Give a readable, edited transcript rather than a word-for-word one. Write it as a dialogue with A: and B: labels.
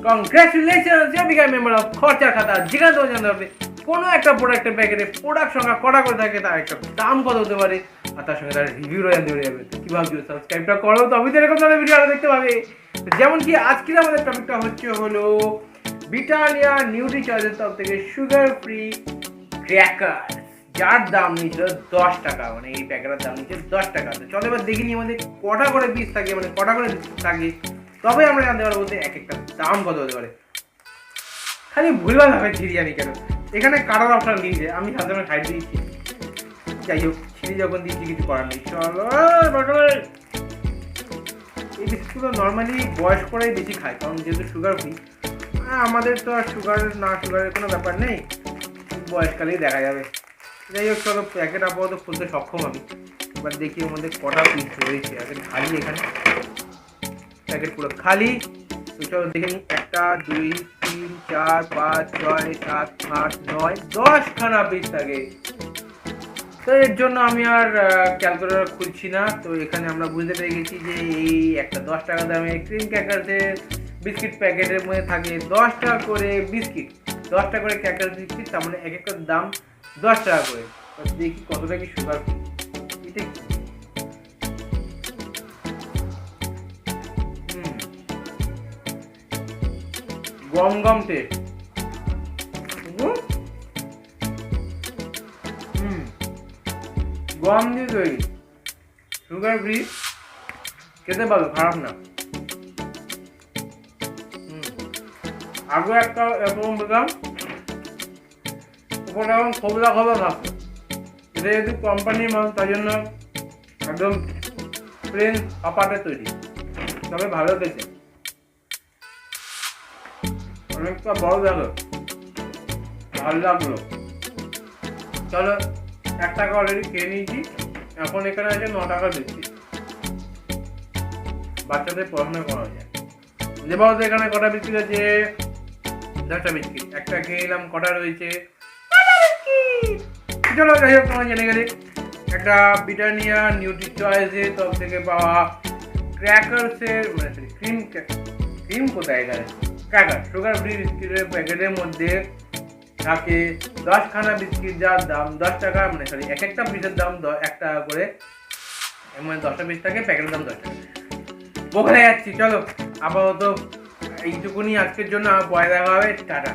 A: Congratulations, you become member of খরচার খাতা। যেখানে তোমার জানতে হবে কোনো একটা প্রোডাক্টের প্যাকেটে প্রোডাক্ট সংখ্যা কটা করে থাকে, তার একটা দাম কত হতে পারে, আর তার সঙ্গে তার রিভিউও জানতে পেরে যাবে। তো কী ভাবছো, সাবস্ক্রাইবটা করো, তবে তো এরকম ধরনের ভিডিও আরও দেখতে পাবে। যেমন কি আজকের আমাদের টপিকটা হলো ব্রিটানিয়া নিউট্রি চয়েসের তরফ থেকে সুগার ফ্রি ক্র্যাকার, যার দাম নিচ্ছিল 10 টাকা। মানে এই প্যাকেটের দাম নিচ্ছে 10 টাকা। তো চলো এবার দেখে নিই আমাদের কটা করে পিস থাকে, মানে কটা করে থাকে, তবে আমরা জানতে পারবো যে এক একটা দাম কত হতে পারে। খালি ভুলভাল হবে ছিঁড়ি জানি কেন, এখানে কাটার অপশন দিয়েছে, আমি সাধারণত সাইড দিয়েছি। যাই হোক, ছিঁড়ি যখন দিয়েছি কিছু করার নেই। চলো, এই বিস্কুটগুলো নর্মালি বয়স্করাই বেশি খায়, কারণ যেহেতু সুগার ফ্রি। আমাদের তো আর সুগারের কোনো ব্যাপার নেই, বয়সকালেই দেখা যাবে। যাই হোক, চলো প্যাকেট আপাতত খুলতে সক্ষম আমি। এবার দেখি ওর মধ্যে কটা পিস রয়েছে। এখন খালি, এখানে প্যাকেট পুরো খালি। তো চলো দেখে নিই, 1 2 3 4 5 6 7 8 9 10খানা পিস থাকে। তো এর জন্য আমি আর ক্যালকুলেটর খুলছি না। তো এখানে আমরা বুঝতে পেরে গেছি যে এই একটা 10 টাকা দামে ক্রিম ক্র্যাকারসের বিস্কিট প্যাকেটের মধ্যে থাকে 10টা করে বিস্কিট, 10টা করে ক্র্যাকার বিস্কিট, তার মানে এক একটার দাম 10 টাকা করে। দেখি কতটা কি সুগার ফ্রি। এটা গম গম টেস্ট। গম দিয়ে তৈরি, সুগার ফ্রি, খেতে পারো, খারাপ না। আগে একটা এরকম পেতাম, ওপরে এখন খোবলা থাকতো। এটা যেহেতু কোম্পানির মাল, তাই জন্য একদম প্লেন আপাটে তৈরি, তবে ভালো খেতে, অনেকটা বড় দেখো, ভালো লাগলো। চলো, 1 টাকা অলরেডি খেয়ে নিয়েছি। এখন এখানে আছে 9 টাকা দিচ্ছি, বাচ্চাদের পড়াশোনা করা যায়। যে বলতে এখানে কটা বিস্কিট আছে, 10টা বিস্কিট। একটা খেয়ে নিলাম, কটা রয়েছে, চলো যাই হোক, তোমার জেনে গেলে একটা ব্রিটানিয়া নিউট্রি চয়েসের তরফ থেকে পাওয়া ক্র্যাকারসের, মানে ক্রিম কোথায় এখানে, ক্র্যাকার সুগার ফ্রি বিস্কিটের প্যাকেটের মধ্যে থাকে 10খানা বিস্কিট, যার দাম 10 টাকা। মানে সরি, এক একটা পিসের দাম 1 টাকা করে, মানে 10টা পিস থাকে, প্যাকেটের দাম 10 টাকা। বোঝা যাচ্ছি। চলো আপাতত এইটুকুনি আজকের জন্য, পরে দেখা হবে, টাটা।